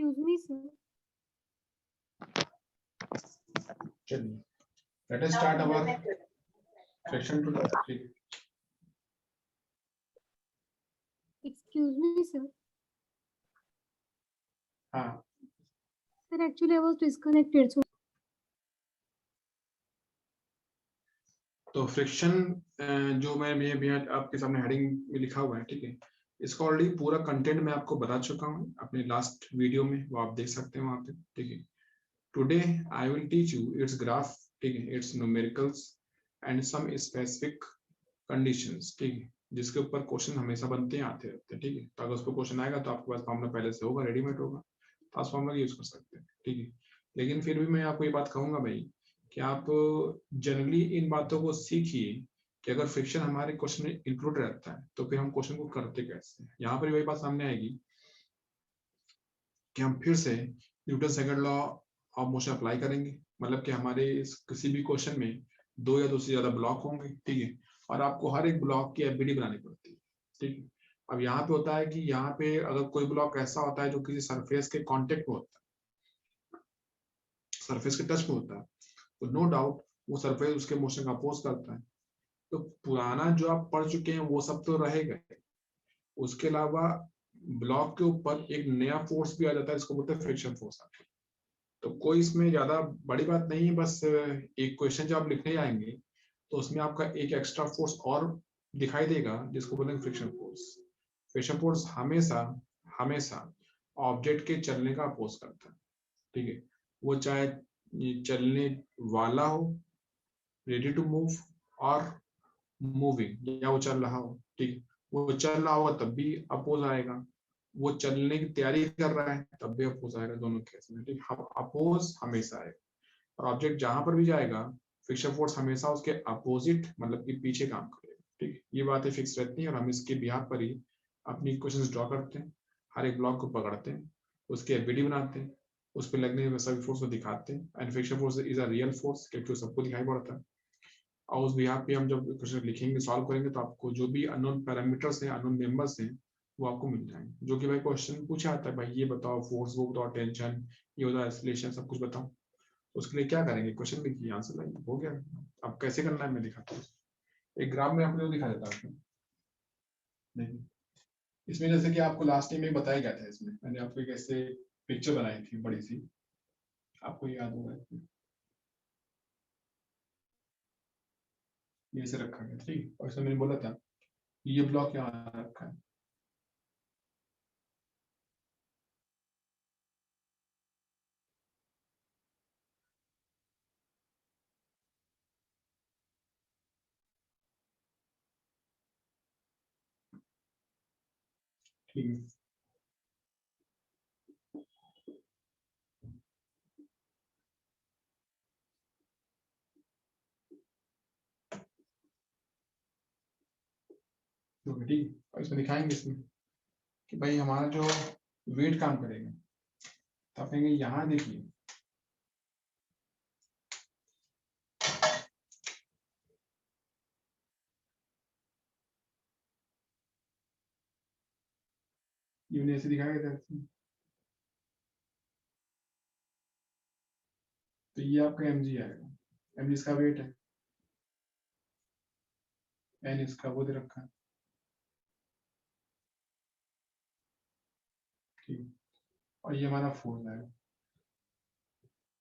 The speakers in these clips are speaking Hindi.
Excuse me, sir. चलिए, let us start our section today. Excuse me, sir. हाँ, Sir, actually I was disconnected. So तो फ्रिक्शन जो मैं भी आपके सामने हेडिंग में लिखा हुआ है, ठीक है, इसका ऑलरेडी पूरा कंटेंट मैं आपको बता चुका हूँ अपने लास्ट वीडियो में, वो आप देख सकते हैं वहाँ पे, ठीक है। Today I will teach you its graph, ठीक है, its numericals and some specific conditions, ठीक है, जिसके ऊपर क्वेश्चन हमेशा बनते हैं, आते रहते हैं, ठीक है। तो अगर उस पर क्वेश्चन आएगा तो आपके पास फॉर्मूला पहले से होगा, रेडीमेड होगा, तो आप फॉर्मूला यूज कर सकते हैं, ठीक है। लेकिन फिर भी मैं आपको ये बात कहूंगा भाई कि आप जनरली इन बातों को सीखिए कि अगर फ्रिक्शन हमारे क्वेश्चन में इंक्लूड रहता है तो फिर हम क्वेश्चन को करते कैसे। यहाँ पर वही बात सामने आएगी कि हम फिर से Newton second law of motion apply करेंगे, मतलब कि हमारे इस किसी भी क्वेश्चन में दो या दो से ज्यादा ब्लॉक होंगे, ठीक है, और आपको हर एक ब्लॉक की एफबीडी बनानी पड़ती है, ठीक है। अब यहाँ पे होता है कि यहाँ पे अगर कोई ब्लॉक ऐसा होता है जो किसी सरफेस के कांटेक्ट में होता है, सरफेस के टच में होता है, तो नो डाउट वो सरफेस उसके मोशन का अपोज करता है। तो पुराना जो आप पढ़ चुके हैं वो सब तो रहेगा, उसके अलावा ब्लॉक के ऊपर एक नया फोर्स भी आ जाता है जिसको बोलते हैं फ्रिक्शन फोर्स। तो कोई इसमें ज्यादा बड़ी बात नहीं है, बस एक क्वेश्चन जब आप लिखने जाएंगे तो उसमें आपका एक एक्स्ट्रा फोर्स और दिखाई देगा जिसको बोलेंगे फ्रिक्शन फोर्स। फ्रिक्शन फोर्स हमेशा हमेशा ऑब्जेक्ट के चलने का अपोज करता है, ठीक है, वो चाहे चलने वाला हो, रेडी टू मूव, और मूविंग, या वो चल रहा हो, ठीक, वो चल रहा होगा तब भी अपोज आएगा, वो चलने की तैयारी कर रहा है तब भी अपोज आएगा, दोनों केस में, ठीक, अपोज हमेशा आएगा। और ऑब्जेक्ट जहां पर भी जाएगा फ्रिक्शन फोर्स हमेशा उसके अपोजिट, मतलब कि पीछे काम करेगा, ठीक, ये बातें फिक्स रहती हैं और हम इसके बिहार पर ही अपनी इक्वेशंस ड्रॉ करते हैं, हर एक ब्लॉक को पकड़ते हैं, उसके एफबीडी बनाते हैं, उस पर लगने वाले सभी फोर्स को दिखाते हैं, and friction force is a real force क्योंकि सबको दिखाई पड़ता है। और उस बिहार पे हम जब क्वेश्चन लिखेंगे, सॉल्व करेंगे, तो आपको जो भी अननोन पैरामीटर्स हैं, अननोन मेंबर्स हैं, वो आपको मिल जाएंगे, जो कि भाई क्वेश्चन पूछा आता है, भाई ये बताओ फोर्स, वो बताओ टेंशन, ये बताओ एक्सीलरेशन, सब कुछ बताओ। उसके लिए क्या करेंगे, क्वेश्चन लिखिए, आंसर लाइए, हो गया। अब कैसे करना है मैं दिखाता हूँ, एक ग्राफ में आपको दिखा देता हूँ। देखिए, इसमें जैसे कि आपको लास्ट टाइम में बताया गया था, इसमें मैंने आपको एक ऐसे पिक्चर बनाई थी बड़ी सी, आपको याद होगा, ये ऐसे रखा गया, ठीक, और इसमें मैंने बोला था ये ब्लॉक यहाँ रखा है, ठीक है। ठीक, और इसमें दिखाएंगे इसमें कि भाई हमारा जो वेट काम करेगा, तो आप कहेंगे यहाँ देखिए, ये ऐसे दिखाया गया था इसमें। तो ये आपका mg आएगा, mg इसका वेट है, n इसका वो दे रखा है, ठीक, और ये हमारा फोर्स है,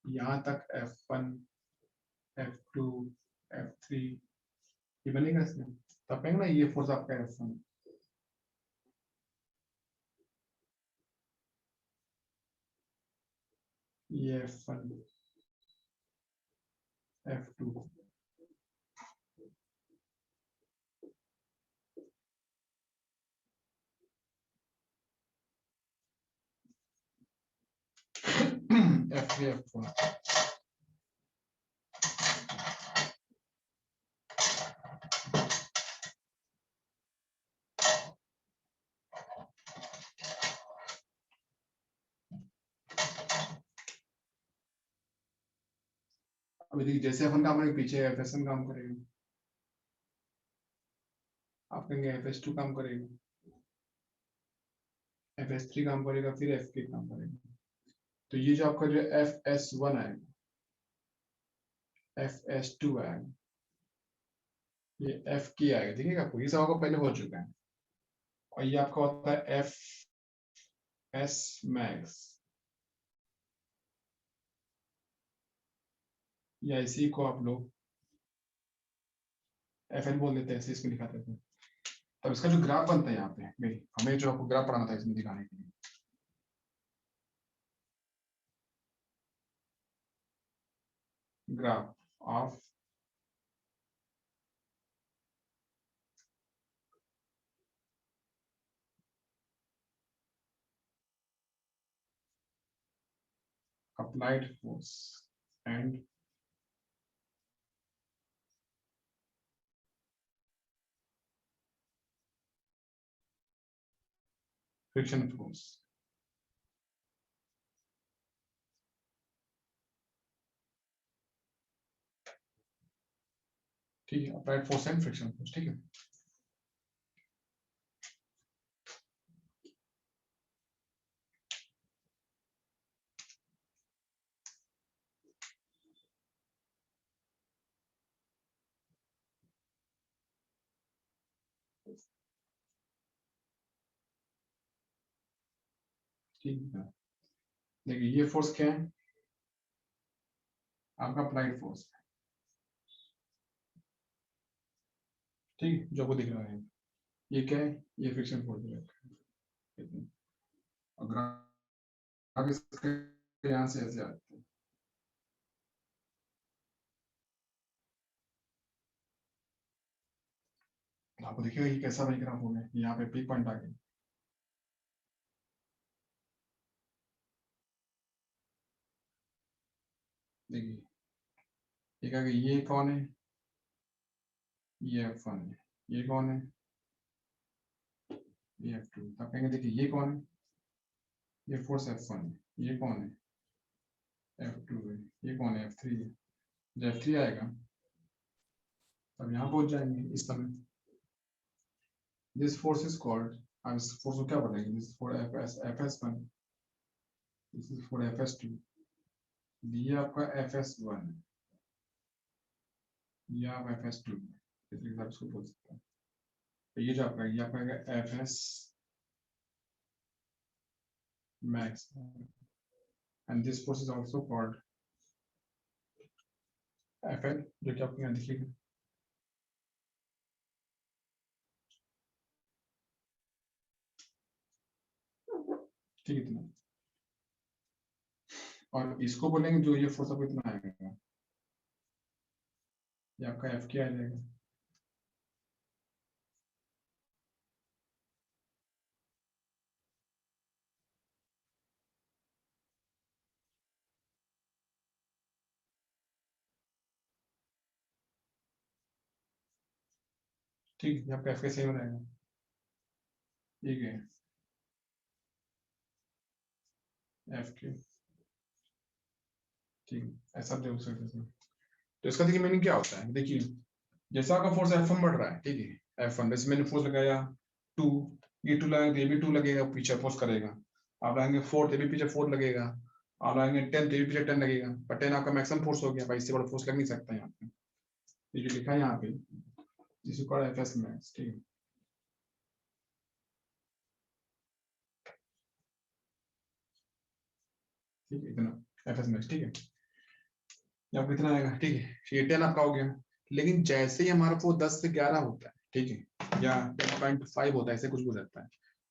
यहाँ तक F1 F2 F3 ये बनेगा इसमें, तो आप कहेंगे ना ये फोर्स आपका F1, ये F1 F2, F3 F4, अभी देखिए जैसे अपन काम करेंगे पीछे FS1 काम करेगा, आप कहेंगे FS2 काम करेगा, FS3 काम करेगा, फिर FK काम करेगा, तो ये जो आपका जो FS1 आएगा, FS2 आएगा, ये FK आएगा, ठीक है आपको, ये सब आपको पहले हो चुका है। और ये आपका होता है FS max, या इसी को आप लोग FN बोल देते हैं, ऐसे इसमें दिखाते थे। तब इसका जो ग्राफ बनता है यहाँ पे, हमें जो आपको ग्राफ पढ़ाना था इसमें दिखाने के लिए, graph of applied force and friction force। ठीक है, applied force and friction force, ठीक है। ठीक है, देखिए ये फोर्स क्या है, आपका अप्लाइड फोर्स, ठीक है, जो आपको दिख रहा है। ये क्या है, ये फ्रिक्शन फोर्स है। और ग्राफ इसके यहाँ से ऐसे आते हैं, आपको देखिएगा ये कैसा वही ग्राफ हो गया, यहाँ पे पीक पॉइंट आ गया। देखिए ये क्या, ये कौन है, ये F1 है, ये कौन है, ये F2। आप कहेंगे देखिए ये कौन है, ये फोर्स F1 है, ये कौन है, F2 है, ये कौन है, F3 है। जब F3 आएगा तब यहाँ पहुंच जाएंगे इस समय। दिस फोर्स इज कॉल्ड, अब इस फोर्स को क्या बोलेंगे, this for FS1, this is for FS2, ये आपका FS1 है, ये आप FS2 है, इस हिसाब से बोल सकते हैं। तो ये जो आपका, ये आपका FS max, and this force is also called FN, जो कि आपको यहाँ दिखेगा। ठीक है, इतना। और इसको बोलेंगे जो ये फोर्स आपको इतना आएगा, ये आपका F क्या आ जाएगा। ठीक है, आपका F के सेम रहेगा, ठीक है, F के, ठीक, ऐसा देख सकते हैं। तो इसका देखिए मीनिंग क्या होता है, देखिए जैसा आपका फोर्स F1 बढ़ रहा है, ठीक है, F1 जैसे मैंने फोर्स लगाया 2, ये 2 लगाएंगे, ये भी 2 लगेगा, पीछे फोर्स करेगा। आप लगाएंगे 4, ये भी पीछे 4 लगेगा। आप लगाएंगे 10, ये भी पीछे 10 लगेगा, पर 10 आपका मैक्सिमम फोर्स हो गया भाई, इससे बड़ा फोर्स लग नहीं सकता यहाँ पे। ये जो लिखा है यहाँ पे, जिसको कहा FS max, ठीक है, ठीक है, इतना FS max, ठीक है। ये आपको इतना आएगा, ठीक है, ये 10 आपका हो गया। लेकिन जैसे ही हमारा वो 10 से 11 होता है, ठीक है, या 10.5 होता है, ऐसे कुछ हो जाता है,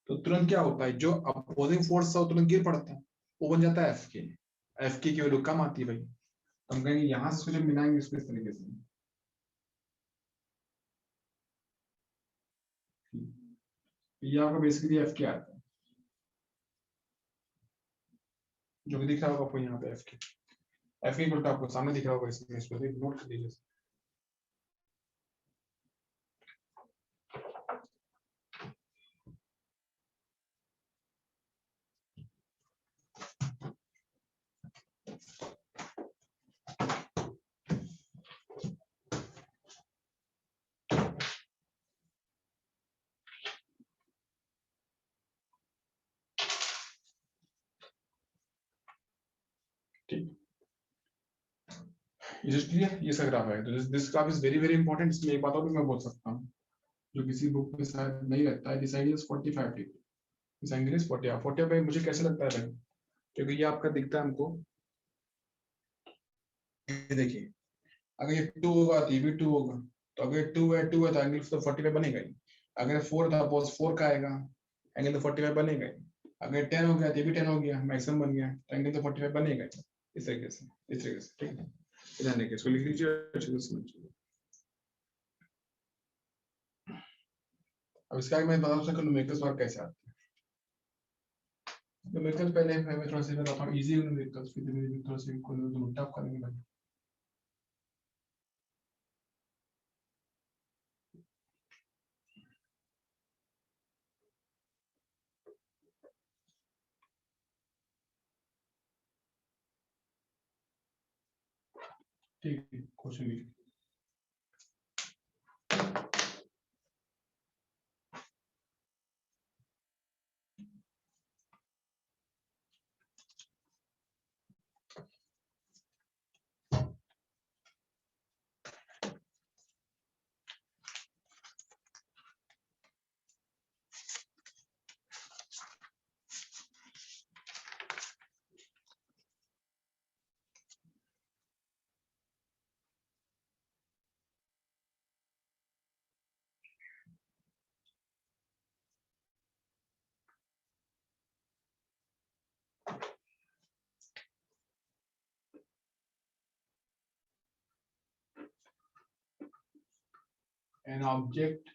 तो तुरंत क्या होता है, जो अपोजिंग फोर्स है वो तुरंत गिर पड़ता है, वो बन जाता है FK की वैल्यू कम आती है भाई। तो हम कहेंगे यहाँ से जब मिलाएंगे इसको इस तरीके से, ये आपका बेसिकली FK आता है, जो कि दिख रहा होगा आपको यहाँ पे FK इक्वल टू आपको सामने दिख रहा होगा, इसमें इस पर नोट कर लीजिए। Is it clear? ये इसका ग्राफ है। तो this graph is very very important. इसमें एक बात और भी मैं बोल सकता हूँ जो किसी बुक में शायद नहीं रहता है। This angle is 45 degree. This angle is 45। 45 मुझे कैसे लगता है भाई? क्योंकि ये आपका दिखता है हमको, ये देखिए, अगर ये 2 होगा तो ये भी 2 होगा। तो अगर 2 है तो एंगल तो 45 बनेगा ही। अगर 4 था सपोज 4 का आएगा, एंगल तो 45 बनेगा ही। अगर 10 हो गया तो ये भी 10 हो गया, मैक्सिमम बन गया, तो एंगल तो 45 बनेगा ही। इस तरीके से, इस तरीके से, ठीक है। ध्यान रखिए, इसको लिख लीजिए, अच्छे से समझिए। अब इसका आगे मैं बता सकता हूं न्यूमेरिकल्स मार्क कैसे आते हैं। न्यूमेरिकल्स पहले मैं थोड़ा सा बताता हूं, इजी न्यूमेरिकल्स, फिर धीरे धीरे थोड़ा सा को टफ करेंगे भाई। ठीक है, क्वेश्चन लिखिए। An object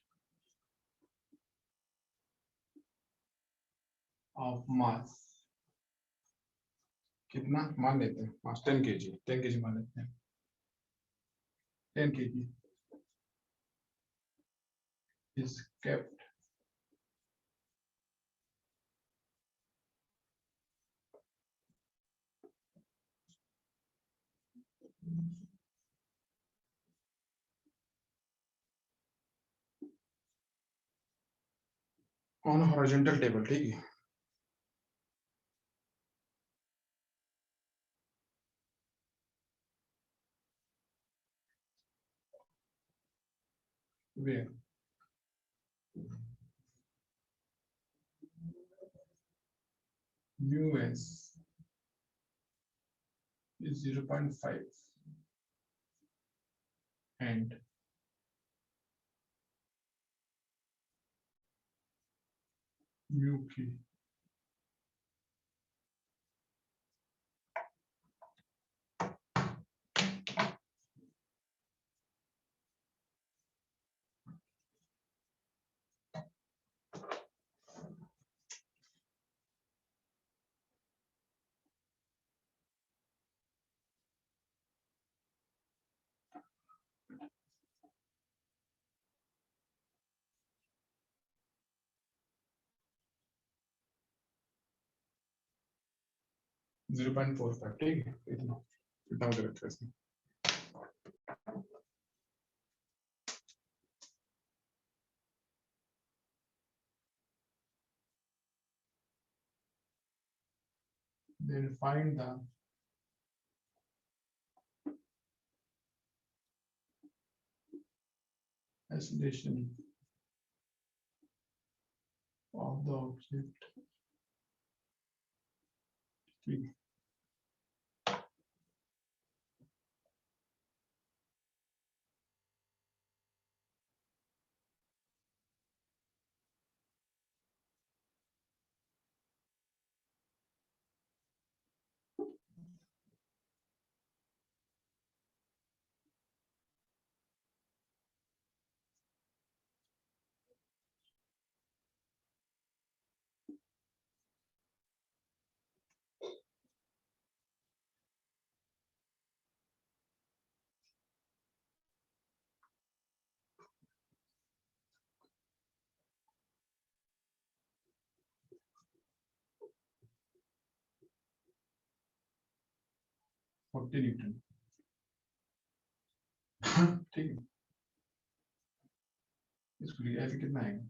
of mass, कितना मान लेते हैं, मास 10 केजी, 10 केजी मान लेते हैं, 10 KG is kept on a horizontal table, ठीक है। where mu s is 0.5 and mu k 0.45, ठीक है। इतना इतना मुझे लगता है इसमें। Then find the acceleration of the object, ठीक है। 40 न्यूटन, ठीक है। इसको लिया ऐसे कितना आएगा,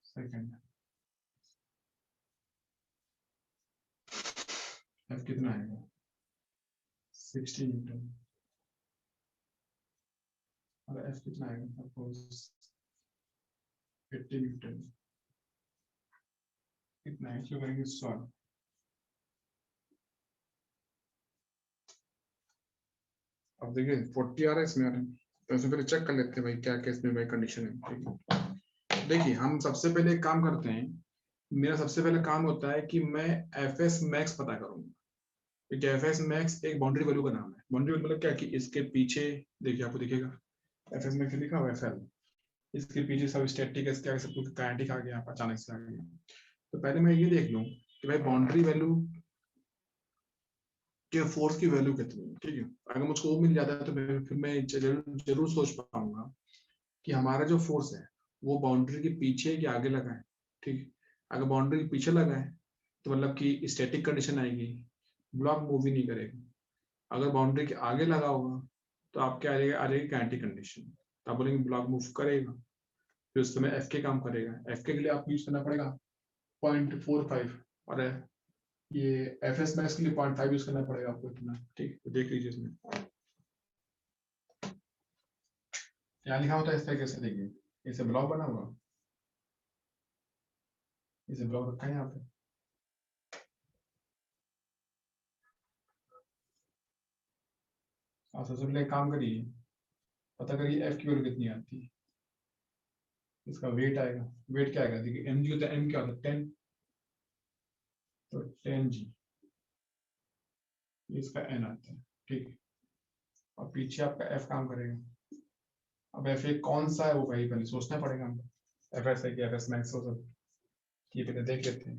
सेकंड एफ कितना आएगा 60 न्यूटन और एफ कितना आएगा सपोज 80 न्यूटन कितना है इसको करेंगे सॉल्व। अब देखिए 40 आ रहा है इसमें आ रहा है तो इसमें पहले चेक कर लेते हैं भाई क्या क्या इसमें भाई कंडीशन है। ठीक है देखिए हम सबसे पहले एक काम करते हैं, मेरा सबसे पहले काम होता है कि मैं एफ एस मैक्स पता करूंगा। देखिए एफ एस मैक्स एक बाउंड्री वैल्यू का नाम है। बाउंड्री वैल्यू मतलब क्या कि इसके पीछे देखिए आपको दिखेगा एफ एस मैक्स लिखा हुआ है, इसके पीछे सब स्टैटिक क्या सब कुछ काइनेटिक आ गया अचानक से आ गया। तो पहले मैं ये देख लूं कि भाई बाउंड्री वैल्यू के फोर्स की वैल्यू कितनी है। ठीक है अगर मुझको वो मिल जाता है तो फिर मैं जरूर सोच पाऊंगा कि हमारा जो फोर्स है वो बाउंड्री के पीछे कि आगे लगा है। ठीक है अगर बाउंड्री के पीछे लगा है तो मतलब कि स्टैटिक कंडीशन आएगी, ब्लॉक मूव ही नहीं करेगा। अगर बाउंड्री के आगे लगा होगा तो आपके आ जाएगी काइनेटिक कंडीशन, तो आप बोलेंगे ब्लॉक मूव करेगा, फिर उस समय एफ के काम करेगा। एफ के लिए आपको यूज करना पड़ेगा 0.45 और ये एफ एस मैक्स के लिए 0.5 यूज करना पड़ेगा आपको इतना। ठीक तो देख लीजिए इसमें क्या लिखा होता है इस तरीके से। देखिए इसे ब्लॉक बना हुआ, इसे ब्लॉक रखा है यहाँ पे। आप सबसे पहले काम करिए, पता करिए एफ की वैल्यू कितनी आती है। इसका वेट आएगा, वेट क्या आएगा देखिए एम जी होता है, एम क्या होता है 10, तो 10 जी इसका एन आता है। ठीक है और पीछे आपका एफ काम करेगा। अब एफ ए कौन सा है वो वही पहले सोचना पड़ेगा हमको, एफ एस है कि एफ एस मैक्स हो सब ये पहले देख लेते हैं,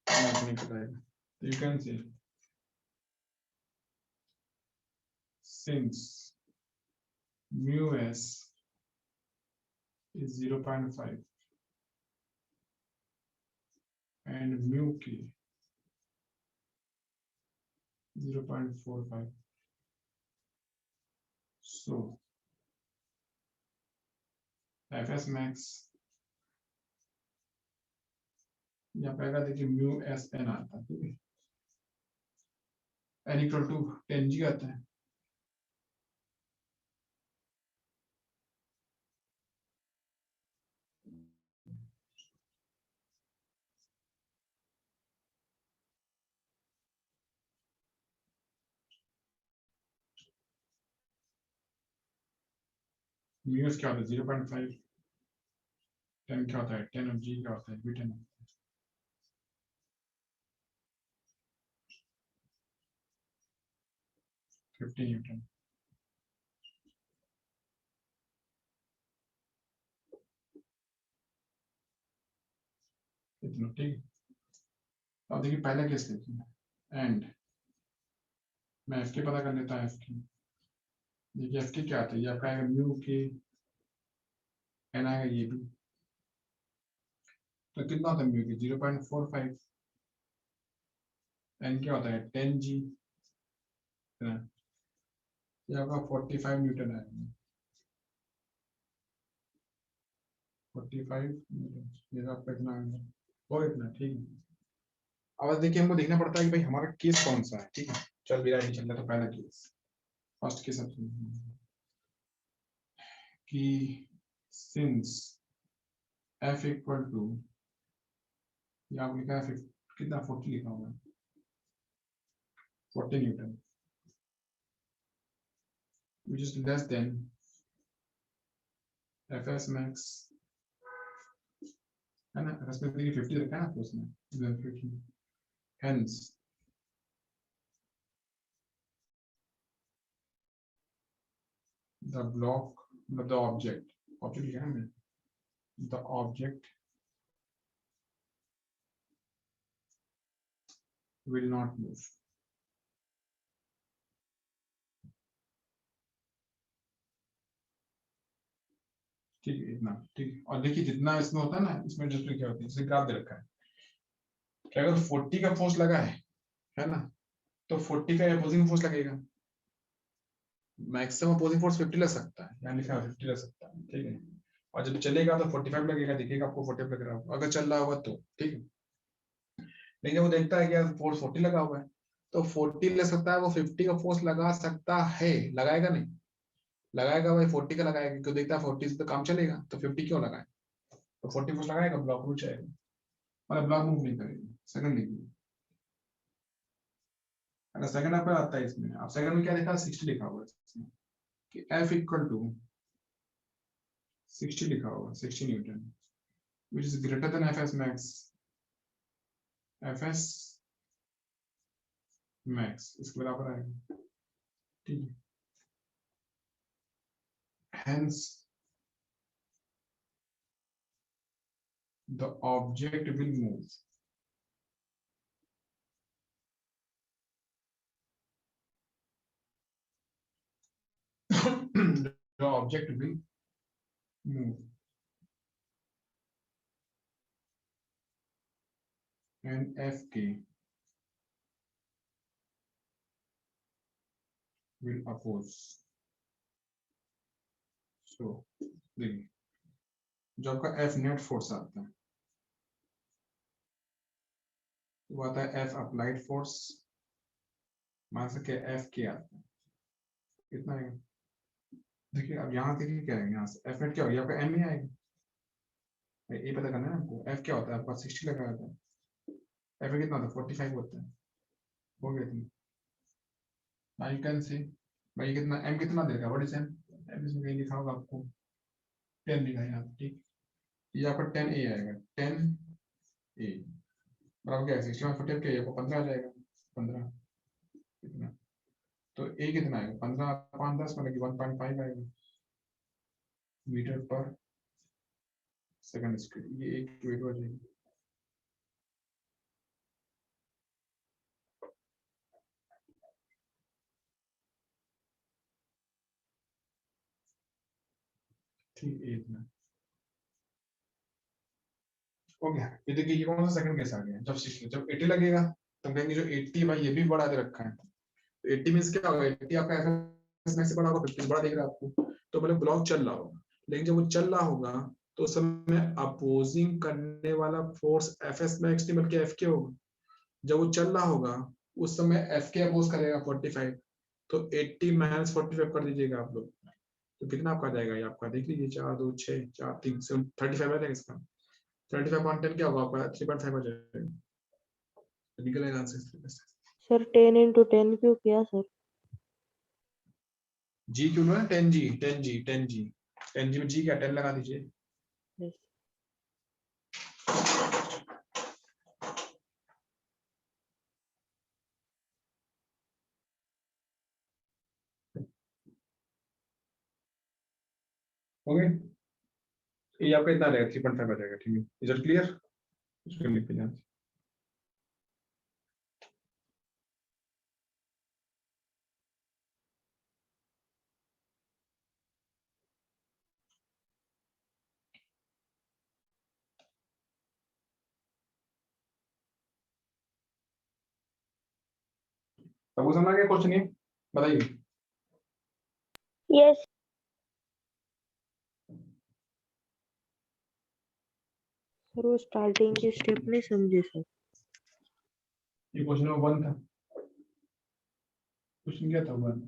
नहीं पता है। तो you can see since mu s is 0.5 and mu k 0.45, so fs max यहाँ पे देखिए mu s n आता है। ठीक है n इक्वल टू 10 g आता है। mu s क्या होता है 0.5, 10 क्या होता है 10 और g क्या होता है भी 10 50 न्यूटन। इतना ठीक। अब देखिए पहला केस देखिए एंड मैं एफ के पता कर लेता हूँ। एफ की देखिए एफ के क्या आता है, ये आपका आएगा म्यू के एन आएगा ये भी, तो कितना होता है म्यू के 0.45, एन क्या होता है 10 जी, ये आपका 45 न्यूटन आएगा 45 न्यूटन, ये आपका इतना आएगा वो इतना। ठीक है अब देखिए हमको देखना पड़ता है कि भाई हमारा केस कौन सा है। ठीक है चल मेरा नहीं चल रहा तो पहला केस फर्स्ट केस कि सिंस एफ इक्वल टू यहाँ लिखा है कितना 40 लिखा होगा 40 Newton which is less than fs max है ना, fs max देखिए 50 रखा है ना तो उसमें hence the block the object लिखा है ना, the object will not move। ठीक है इतना ठीक। और देखिए जितना इसमें होता है ना, इसमें डिस्प्ले क्या होती है, जैसे ग्राफ दे रखा है कि अगर 40 का फोर्स लगा है ना, तो 40 का अपोजिंग फोर्स लगेगा, मैक्सिमम अपोजिंग फोर्स 50 लग सकता है, यहाँ लिखा है 50 लग सकता है। ठीक है और जब चलेगा तो 45 लगेगा, दिखेगा आपको 45 लग रहा होगा अगर चल रहा होगा तो। ठीक है लेकिन वो देखता है कि यार फोर्स 40 लगा हुआ है तो 40 ले सकता है, वो 50 का फोर्स लगा सकता है, लगाएगा नहीं, लगाएगा भाई 40 का लगाएगा, क्यों देखता है 40 से तो काम चलेगा, तो 50 क्यों लगाए, तो 40 फोर्स लगाएगा, ब्लॉक रुक जाएगा, मतलब ब्लॉक मूव नहीं करेगा। सेकंड लिखिए, अगर सेकंड आपको आता है इसमें, आप सेकंड में क्या लिखा है 60 लिखा हुआ है इसमें, कि F इक्वल टू 60 लिखा हुआ है, 60 Newton which is greater than Fs max, Fs max इसके बराबर आएगा, ठीक है। Hence the object will move the object will move and Fk will oppose। so देखिए, जो आपका F नेट फोर्स आता है वो आता है F अप्लाइड फोर्स, मान सके F के आता है, कितना है, देखिए अब यहाँ देखिए क्या है, यहाँ से F नेट क्या होगा, आपका M ही आएगा, ये पता करना है आपको, F क्या होता है, आपका 60 लगा होता है, F कितना होता है 45 होता है, हो गया इतना, आई कैन सी भाई कितना M कितना देगा, व्हाट इज M, M इसमें कहीं लिखा होगा आपको 10 लिखा है यहाँ पे, ठीक, ये आपका 10A आएगा, 10A बराबर क्या है 60 में 40 क्या, आपको 15 आ जाएगा, 15 कितना, तो A कितना आएगा 15 5 10 मतलब कि 1.5 आएगा मीटर पर सेकंड स्क्वायर, ये एक वेट हो जाएगी। ठीक है इतना हो गया। ये देखिए ये कौन सा सेकंड केस आ गया, जब 60 जब 80 लगेगा तो हम कहेंगे जो 80 भाई ये भी बढ़ा दे रखा है, तो 80 मींस क्या होगा, 80 आपका एफएस मैक्स से बड़ा होगा, 50 बड़ा दिख रहा है आपको, तो मतलब ब्लॉक चल रहा होगा, लेकिन जब वो चल रहा होगा तो उस समय अपोजिंग करने वाला फोर्स एफएस मैक्स नहीं बल्कि एफ के होगा, जब वो चल रहा होगा उस समय एफ के अपोज करेगा 45, तो 80 माइनस 45 कर दीजिएगा आप लोग, तो कितना आपका जाएगा, ये आपका देख लीजिए 4 2 6 4 3 35 आ जाएगा इसका, 35/10 क्या होगा आपका 3.5 हो जाएगा, निकल आएगा आंसर इस तरीके से। सर 10 into 10 क्यों किया सर? जी क्यों ना 10G 10G 10G 10G में G क्या 10 लगा दीजिए। Yes. ओके ये आपका इतना रहेगा 3.5 आ जाएगा, ठीक है, इज इट क्लियर, इसको लिख लीजिए। सबको समझ आ गया क्वेश्चन, ये बताइए। Yes. सर वो स्टार्टिंग के स्टेप नहीं समझे सर। ये क्वेश्चन नंबर 1 था, क्वेश्चन क्या था 1,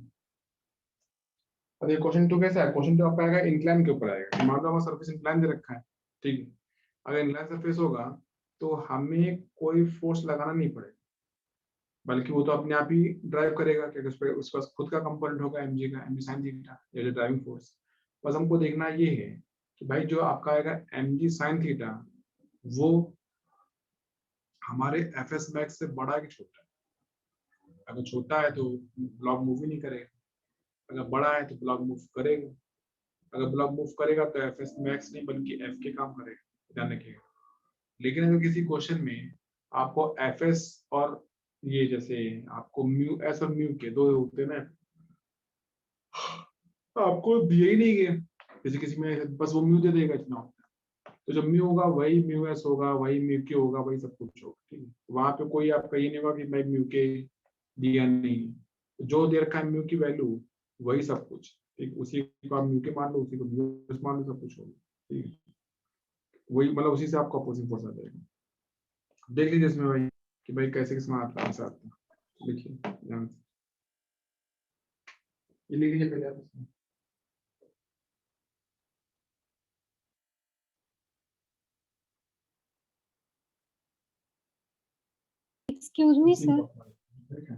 और ये क्वेश्चन 2 कैसा है, क्वेश्चन 2 आपका आएगा इंक्लाइन के ऊपर आएगा, मान लो हमारा सरफेस इंक्लाइन दे रखा है, ठीक है, अगर इंक्लाइन सरफेस होगा तो हमें कोई फोर्स लगाना नहीं पड़ेगा, बल्कि वो तो अपने आप ही ड्राइव करेगा, क्योंकि उसके पास खुद का कंपोनेंट होगा mg का, mg sin थीटा, ये जो ड्राइविंग फोर्स, बस हमको देखना ये है कि भाई जो आपका आएगा mg sin थीटा वो हमारे fs मैक्स से बड़ा है कि छोटा है, अगर छोटा है तो ब्लॉक मूव ही नहीं करेगा, अगर बड़ा है तो ब्लॉक मूव करेगा, अगर ब्लॉक मूव करेगा तो fs मैक्स नहीं बल्कि f के काम करेगा, ध्यान रखिएगा। लेकिन अगर किसी क्वेश्चन में आपको fs और ये जैसे आपको म्यू एस और म्यू के दो होते हैं ना, आपको दिए ही नहीं गए, किसी किसी में बस वो म्यू दे देगा इतना होता है, तो जब म्यू होगा वही म्यू एस होगा, वही म्यू के होगा, वही सब कुछ होगा, ठीक है, वहां पे कोई आपका ये नहीं होगा कि भाई म्यू के दिया नहीं, तो जो दे रखा है म्यू की वैल्यू वही सब कुछ, ठीक, उसी को आप म्यू के मान लो, उसी को म्यू एस मान लो, सब कुछ होगा, ठीक है, वही मतलब उसी से आपको अपोजिंग फोर्स आ जाएगा। देख लीजिए इसमें भाई कि भाई कैसे किसमें आता है आंसर आता है। लिखिए ध्यान से। ये लिख लीजिए पहले आप इसमें। एक्सक्यूज मी इसी सर, को ठीक है।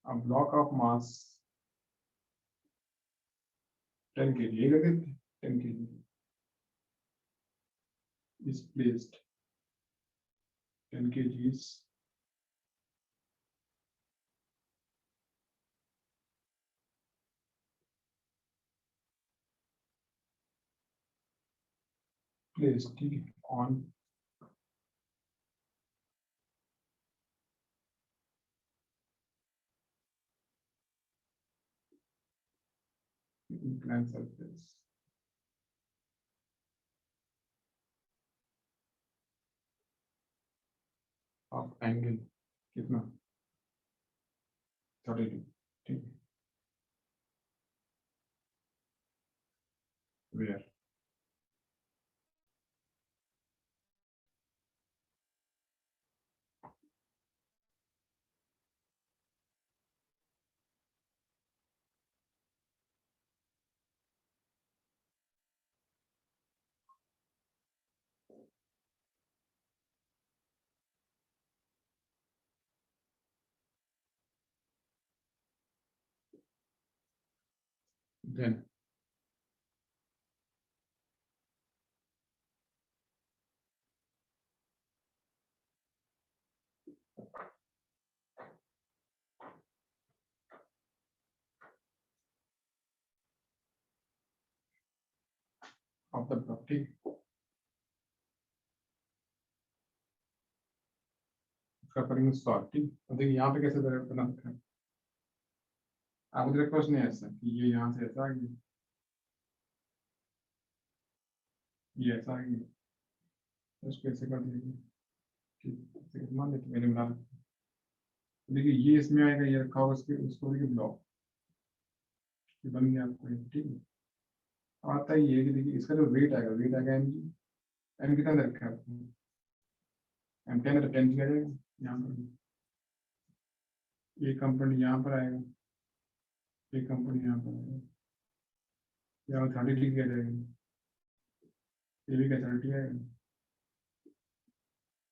अब ब्लॉक ऑफ मास 10 kg ये कर देते हैं, 10 kg is placed 10 kgs placed ठीक है on inclined surface of angle कितना 32 ठीक है where then of the block ठीक है इसका करेंगे सॉल्व ठीक है। देखिए यहाँ पे कैसे बना सकते हैं आप मुझे क्वेश्चन है ऐसा कि ये यहाँ से ऐसा आ गया ये ऐसा आ गया उसको ऐसे कर दीजिए ठीक है मान लेते मैंने बना रखा देखिए ये इसमें आएगा ये रखा होगा उसको देखिए ब्लॉक बन गया आपको ठीक है आता ही है कि देखिए इसका जो वेट आएगा एम जी एम कितना रखा है आपको एम 10 10 किया जाएगा यहाँ पर ये कंपोनेंट यहाँ पर आएगा ये कंपोनेंट यहाँ पर आएगा यहाँ 30 किया जाएगा ये भी क्या 30 आएगा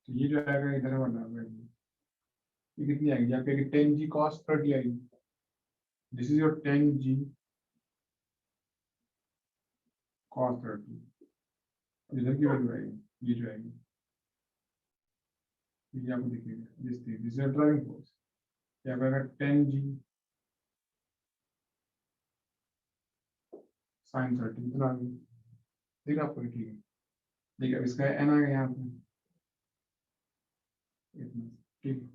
तो ये जो आएगा इधर वाला ये कितनी आएगी आपके 10 जी कॉस 30 आएगी this is your 10 g cos 30 इधर की वैल्यू आएगी ये जो आएगी ये आपको दिखेगा दिस इज ड्राइविंग फोर्स क्या आएगा 10 जी साइन 30 इतना आ गया ठीक है आपको ठीक है देखिए अब इसका एन आ गया यहाँ पे इतना ठीक है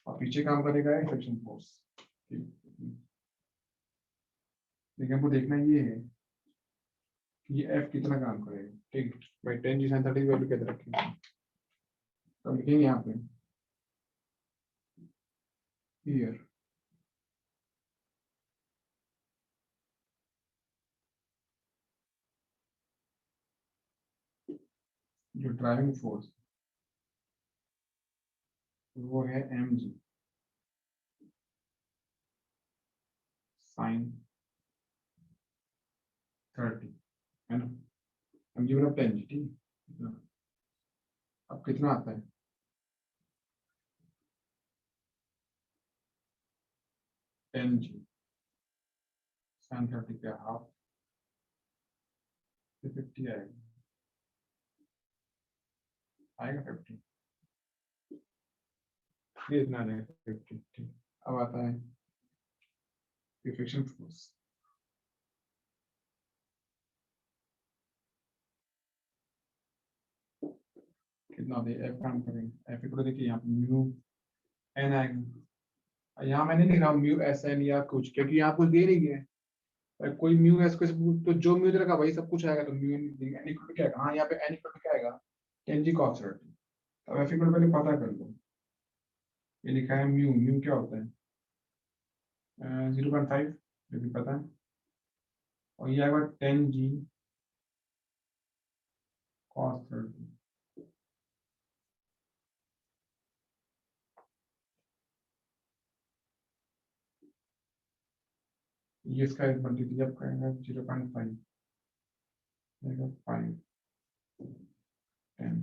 और पीछे काम करेगा फ्रिक्शन फोर्स ठीक देखिए हमको देखना ये है कि ये एफ कितना काम करेगा ठीक भाई 10 जी साइन 30 की वैल्यू कैसे रखेंगे तो लिखेंगे यहाँ पे here जो ड्राइविंग फोर्स वो है एम जी साइन 30 है ना एम जी बराबर 10 जी ठीक है अब कितना आता है 10 जी साइन 30 का हाफ 50 आएगा 50 ये इतना आएगा 50 ठीक अब आता है फ्रिक्शन फोर्स कितना दे एफ काम करेंगे एफ को देखिए यहाँ पे म्यू एन आएगा यहाँ मैंने नहीं लिखा म्यू एस एन या कुछ क्योंकि यहाँ कुछ दे नहीं गया कोई म्यू एस तो जो म्यू दे रखा वही सब कुछ आएगा तो म्यू एन इक्वल टू क्या आएगा हाँ यहाँ पे एन इक्वल टू क्या आएगा 10 जी कॉस 30 अब एफ इक्वल पहले पता कर लो ये लिखा है म्यू म्यू क्या होता है 0.5 जो कि पता है और ये आएगा 10 जी cos 30 ये इसका मल्टीप्लाई जब करेंगे 0.5 5 10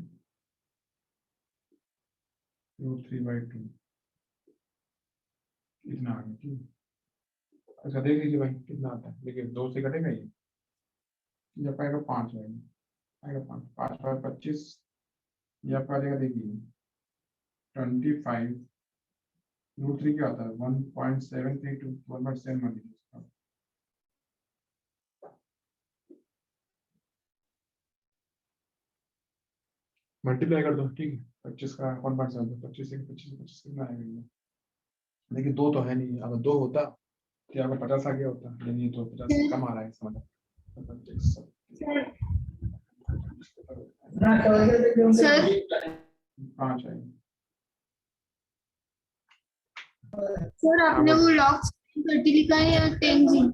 √3/2 कितना आ गया? ठीक, अच्छा देख लीजिए भाई कितना आता है। देखिए 2 से कटेगा ये पाएगा 5 आएगा 5 5 5 25 ये आपका आ जाएगा। देखिए 25 √3 क्या आता है 1.73 to 1.7 मल्टीप्लाई कर दो। ठीक है 25 का 1.7 25 से 25 कितना आएगा ये? देखिए 2 तो है नहीं, अगर 2 होता तो यहाँ पे 50 आ गया होता, यानी तो 50 से कम आ रहा है इसका मतलब। सर 5 आएगा। सर आपने वो लॉग 30 लिखा है या 10 जी?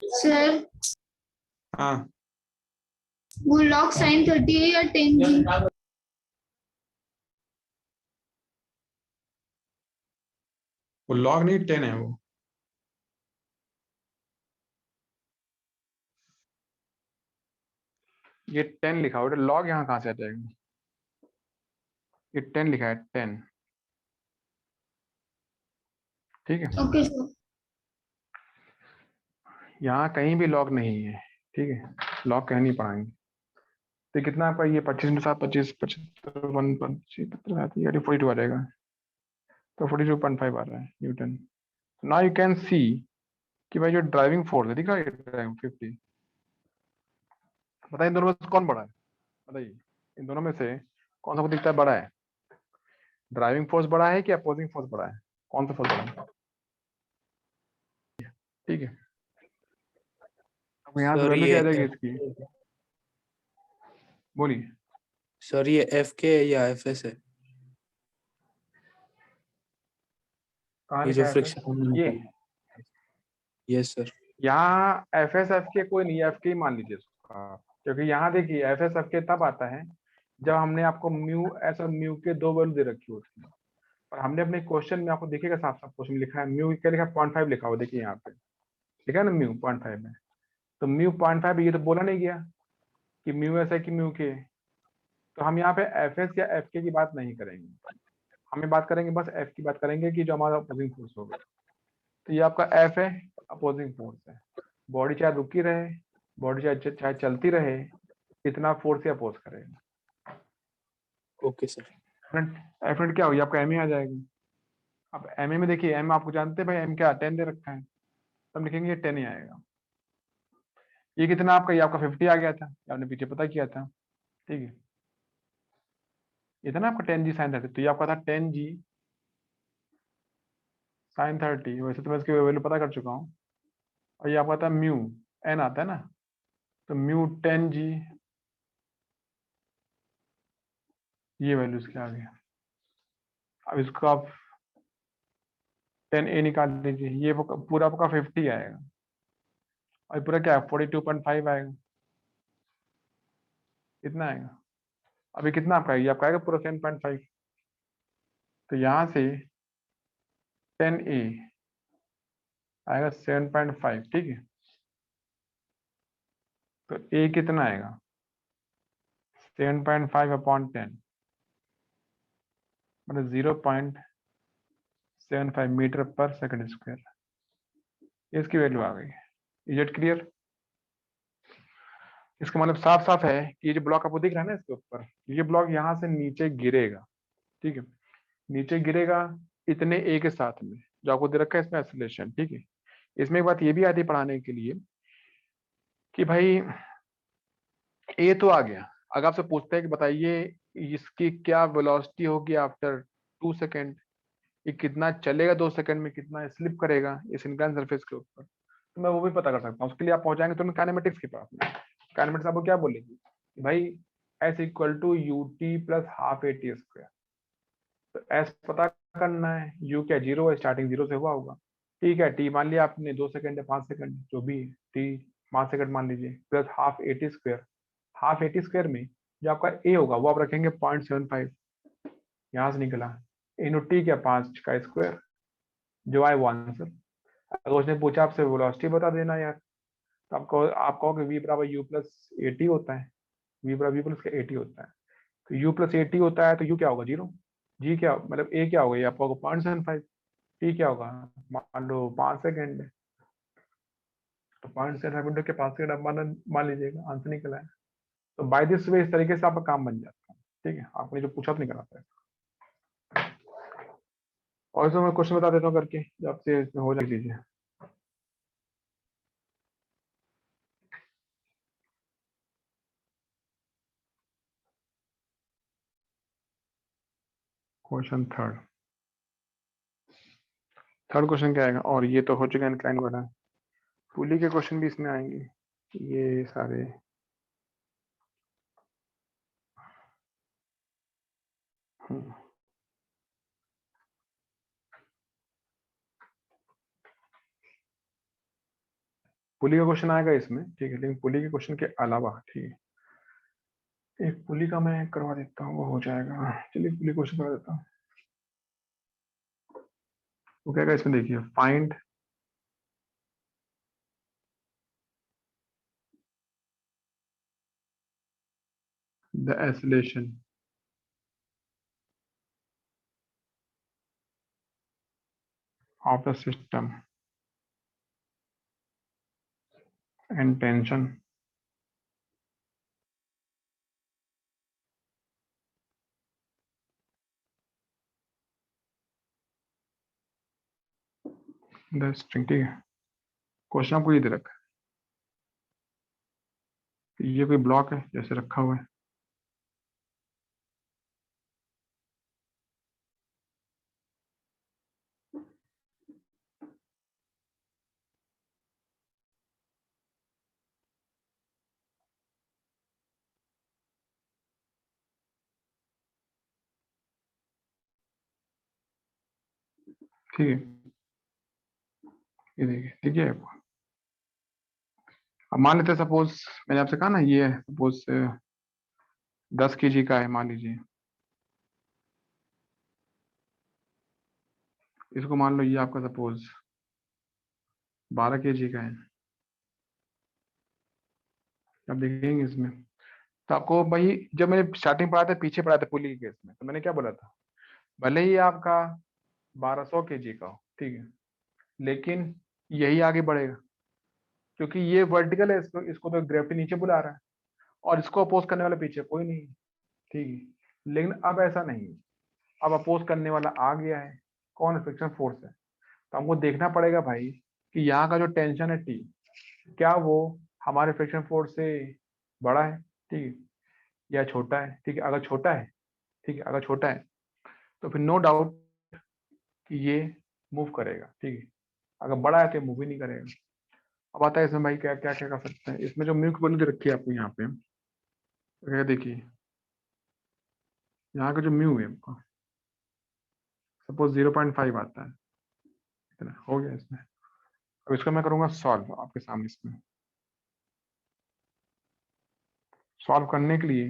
सर हाँ वो लॉग साइन 30 है या 10 जी? वो लॉग नहीं 10 है वो। ये 10 लिखा हुआ है, लॉग यहाँ कहाँ से आ जाएगा? ये 10 लिखा है 10। ठीक है ओके सर। यहाँ कहीं भी लॉग नहीं है। ठीक है लॉग कहीं नहीं पढ़ाएंगे। तो कितना आपका ये 25 × 7 25 75 1 25 42 आ जाएगा। तो 42.5 आ रहा है Newton. Now you can see कि भाई जो ड्राइविंग फोर्स है दिख रहा है ड्राइविंग 50। बताइए इन दोनों में से कौन बड़ा है? बताइए इन दोनों में से कौन सा दिखता है बड़ा है? ड्राइविंग फोर्स बड़ा है कि अपोजिंग फोर्स बड़ा है? कौन सा फोर्स बड़ा है? ठीक है अब यहाँ से सर वैल्यू क्या आ ये जाएगी इसकी? बोलिए। सर ये एफ के या एफ एस है? कहाँ ये लिखा जो है फ्रिक्शन ये? Yes sir. यहाँ एफ एस एफ के कोई नहीं, एफ के ही मान लीजिए उसका। क्योंकि यहाँ देखिए एफ एस एफ के तब आता है जब हमने आपको म्यू एस और म्यू के 2 वैल्यू दे रखी होती है। और हमने अपने क्वेश्चन में आपको देखिएगा साफ साफ क्वेश्चन लिखा है म्यू क्या लिखा है 0.5 लिखा हुआ। देखिए यहाँ पे लिखा है ना म्यू 0.5 में। तो म्यू 0.5 ये तो बोला नहीं गया कि म्यू एस है कि म्यू के। तो हम यहाँ पे एफ एस या एफ के की बात नहीं करेंगे, हमें बात करेंगे बस एफ की बात करेंगे कि जो हमारा अपोजिंग फोर्स होगा। तो ये आपका एफ है, अपोजिंग फोर्स है। बॉडी चाहे रुकी रहे, बॉडी चाहे चलती रहे, कितना फोर्स या अपोज करेगा। Okay sir. एफ क्या होगी आपका एम आ जाएगा। अब एम में देखिए एम आपको जानते हैं भाई एम क्या 10 दे रखा है, तो हम लिखेंगे 10 ही आएगा। ये कितना आपका, ये आपका 50 आ गया था, आपने पीछे पता किया था। ठीक है ये था ना आपका 10 जी साइन 30, तो ये आपका था 10 जी साइन 30। वैसे तो मैं इसकी वैल्यू पता कर चुका हूँ। और ये आपका था म्यू एन आता है ना, तो म्यू 10 जी, ये वैल्यू इसके आ गया। अब इसको आप 10 ए निकाल लीजिए, ये पूरा आपका 50 आएगा और पूरा क्या 42.5 आएगा। कितना आएगा अभी, कितना आपका ये आपका आएगा पूरा 10.5। तो यहाँ से 10 ए आएगा 7.5। ठीक है तो ए कितना आएगा 7.5/10 मतलब 0.75 मीटर पर सेकंड स्क्वायर। इसकी वैल्यू आ गई। Is it clear? इसका मतलब साफ साफ है कि ये जो ब्लॉक आपको दिख रहा है ना इसके ऊपर, ये ब्लॉक यहाँ से नीचे गिरेगा। ठीक है नीचे गिरेगा इतने ए के साथ में जो आपको दे रखा है इसमें एक्सीलरेशन। ठीक है इसमें एक बात ये भी आती है पढ़ाने के लिए कि भाई ए तो आ गया, अगर आपसे पूछते हैं कि बताइए इसकी क्या वेलोसिटी होगी आफ्टर 2 सेकेंड, ये कितना चलेगा 2 सेकंड में, कितना स्लिप करेगा इस इनक्लाइन सरफेस के ऊपर, तो मैं वो भी पता कर सकता हूँ। उसके लिए आप पहुंचाएंगे तो काइनेमेटिक्स के पास में। काइनेमेटिक्स आपको क्या बोलेगी कि भाई s equal to u t plus half a t square. तो एस पता करना है, यू क्या जीरो है, स्टार्टिंग जीरो से हुआ होगा, ठीक है। टी मान लिया आपने 2 सेकंड है, 5 सेकंड जो भी है, टी 5 सेकंड मान लीजिए, plus half a t square. Half a t square में जो आपका ए होगा वो आप रखेंगे 0.75, यहाँ से निकला, इन टी क्या 5 का स्क्वायर, जो आए वो आंसर। अगर उसने पूछा आपसे वेलोसिटी बता देना यार, तो आप कहोगे वी बराबर यू प्लस ए टी होता है, वी बराबर यू प्लस ए टी होता है। तो यू प्लस ए टी होता है तो यू क्या होगा, जीरो। जी क्या मतलब ए क्या होगा, ये आपका होगा 0.75। टी क्या होगा, मान लो 5 सेकंड है, तो 0.75 इंटू के 5 सेकंड आप मान लीजिएगा, आंसर निकला है। तो बाय दिस वे इस तरीके से आपका काम बन जाता है, ठीक है। आपने जो पूछा तो नहीं करा पाया। और इसमें मैं क्वेश्चन बता देता हूँ करके, जो आपसे इसमें हो जाए चीजें। क्वेश्चन थर्ड क्वेश्चन क्या आएगा, और ये तो हो चुका है इंक्लाइन वाला, पुली के क्वेश्चन भी इसमें आएंगे ये सारे। पुली का क्वेश्चन आएगा इसमें, ठीक है, लेकिन पुली के क्वेश्चन के अलावा, ठीक है, एक पुली का मैं करवा देता हूँ, वो हो जाएगा। चलिए पुली क्वेश्चन करवा देता हूँ। वो क्या इसमें देखिए, find the acceleration of the system and tension the string, ठीक है। क्वेश्चन आपको ये दे रखा है, ये कोई ब्लॉक है जैसे रखा हुआ है, ठीक है। ये देखिए, ठीक है आपको। अब मान लेते हैं सपोज मैंने आपसे कहा ना, ये सपोज 10 kg का है मान लीजिए, इसको मान लो ये आपका सपोज 12 kg का है। अब देखेंगे इसमें, तो आपको भाई जब मैंने स्टार्टिंग पढ़ा था, पीछे पढ़ा था पुली के केस में, तो मैंने क्या बोला था, भले ही आपका 1200 kg का हो, ठीक है, लेकिन यही आगे बढ़ेगा, क्योंकि ये वर्टिकल है, इसको तो ग्रेविटी नीचे बुला रहा है, और इसको अपोज करने वाला पीछे कोई नहीं है, ठीक है। लेकिन अब ऐसा नहीं है, अब अपोज करने वाला आ गया है, कौन, फ्रिक्शन फोर्स है। तो हमको देखना पड़ेगा भाई कि यहाँ का जो टेंशन है टी, क्या वो हमारे फ्रिक्शन फोर्स से बड़ा है, ठीक है, या छोटा है, ठीक है। अगर छोटा है, ठीक है, अगर छोटा है तो फिर नो डाउट कि ये मूव करेगा, ठीक है। अगर बड़ा है तो ये मूव ही नहीं करेगा। अब आता है इसमें भाई क्या क्या क्या कर सकते हैं। इसमें जो म्यू की वैल्यू दे रखी है आपको यहाँ पे, तो देखिए यहाँ का जो म्यू है आपका सपोज 0.5 आता है, इतना हो गया इसमें। अब इसको मैं करूंगा सॉल्व आपके सामने। इसमें सॉल्व करने के लिए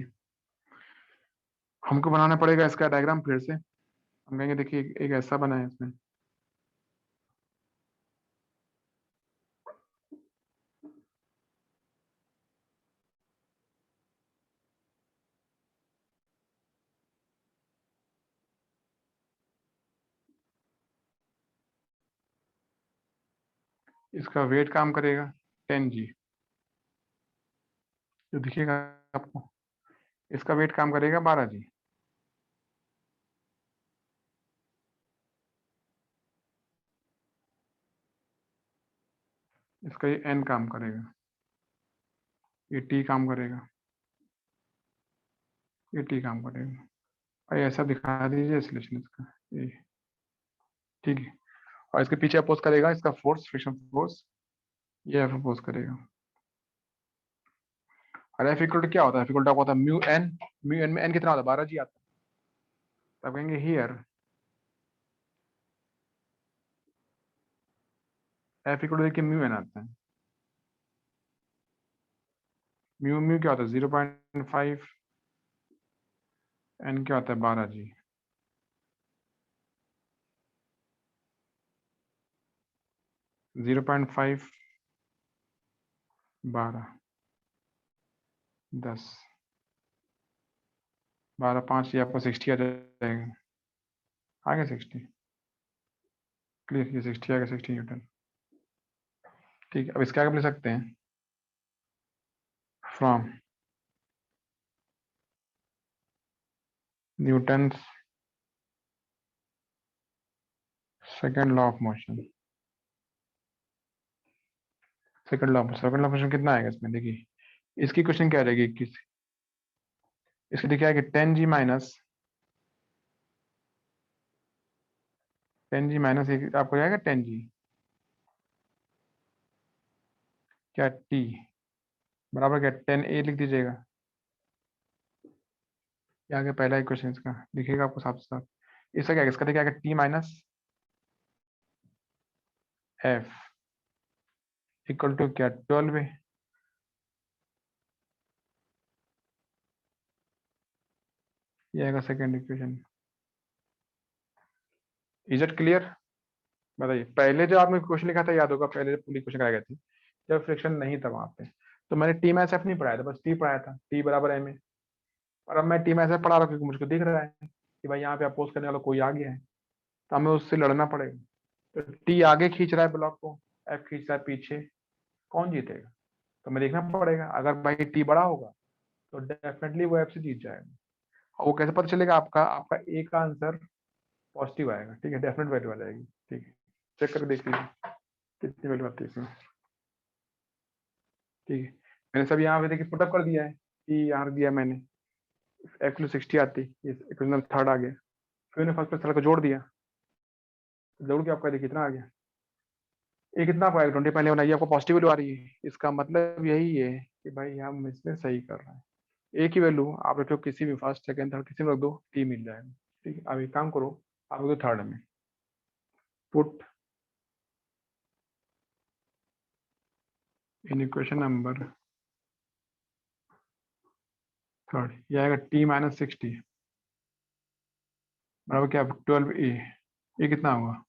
हमको बनाना पड़ेगा इसका डायग्राम फिर से। हम कहेंगे देखिए एक ऐसा बना है इसमें, इसका वेट काम करेगा 10g, जो दिखेगा आपको, इसका वेट काम करेगा 12g, इसका ये n काम करेगा, ये t काम करेगा, ये t काम करेगा। और ऐसा दिखा दीजिए एक्सेलरेशन इसका, ये ठीक है। और इसके पीछे अपोज करेगा इसका फोर्स, फ्रिक्शन फोर्स, ये अपोज करेगा। और एफ इक्वल टू क्या होता है, एफ इक्वल टू होता है म्यू एन में एन कितना होता है 12 जी आता है। तब कहेंगे हियर एफ इक्वल टू देखिए म्यू एन आता है, म्यू क्या होता है 0.5, एन क्या होता है 12 जी। जीरो 0.5 12 10 12 5 ये आपको 60 आ जाएगा, आ गया 60 क्लियर, ये 60 आ गया 60 न्यूटन। ठीक है, अब इसका आगे ले सकते हैं from Newton's second law of motion. Second law of motion कितना आएगा इसमें, देखिए इसकी क्वेश्चन क्या रहेगी 21, इसके देखिए आएगा 10g माइनस 10g माइनस आपको आएगा 10g क्या t बराबर क्या 10a लिख दीजिएगा, ये आगे पहला ही क्वेश्चन इसका दिखेगा आपको साफ साफ। इसका क्या, इसका देखिए आगे t minus f equal to क्या 12a, ये आएगा second equation. Is it clear, बताइए। पहले जो आपने क्वेश्चन लिखा था याद होगा, पहले जब पूरी क्वेश्चन कराई गई थी जब फ्रिक्शन नहीं था वहां पे, तो मैंने टी मैच एफ नहीं पढ़ाया था, बस टी पढ़ाया था, टी बराबर एम ए। और अब मैं टी मैच एफ पढ़ा रहा हूँ क्योंकि मुझको दिख रहा है कि भाई यहाँ पे अपोज करने वाला कोई आ गया है, तो हमें उससे लड़ना पड़ेगा। तो टी आगे खींच रहा है ब्लॉक को, एफ खींच रहा है पीछे, कौन जीतेगा, तो हमें देखना पड़ेगा। अगर भाई टी बड़ा होगा तो डेफिनेटली वो एफ से जीत जाएगा। और वो कैसे पता चलेगा, आपका आपका ए का आंसर पॉजिटिव आएगा, ठीक है, डेफिनेट वैल्यू आ जाएगी। ठीक है, चेक करके देख लीजिए कितनी वैल्यू आती है इसमें। ठीक है, मैंने सब यहाँ पे देखिए पुटअप कर दिया है कि यहाँ दिया मैंने एक्चुअली 60 आती, ये इक्वेशन थर्ड आ गया, फिर मैंने फर्स्ट पे सारा को जोड़ दिया, जोड़ के आपका देखिए कितना आ गया, ये कितना आपका 20 पहले बनाइए, आपको पॉजिटिव वैल्यू आ रही है, इसका मतलब यही है कि भाई हम इसमें सही कर रहे हैं। एक ही वैल्यू आप रखो किसी भी फर्स्ट सेकंड थर्ड किसी में रख दो, टी मिल जाएगा। ठीक है, अब एक काम करो, आप रख दो थर्ड में, put in equation number third, ये आएगा टी माइनस 60 बराबर क्या 12a, ये कितना होगा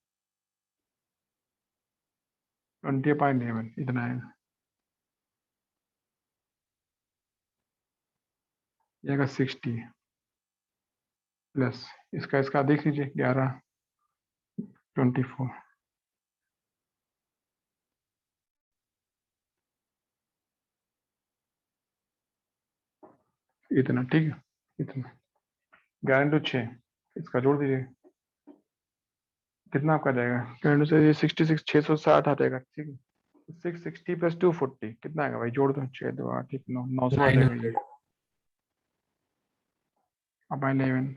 20.11, इतना आएगा, ये आएगा 60 प्लस इसका इसका देख लीजिए 11 24, इतना। ठीक है, इतना 11 to 6, इसका जोड़ दीजिए कितना आपका जाएगा, 11 से ये 66 660 आ जाएगा। ठीक है, 660 प्लस 240 कितना आएगा भाई, जोड़ दो 6 2 8 9 900 आ जाएगा ये। अब 11,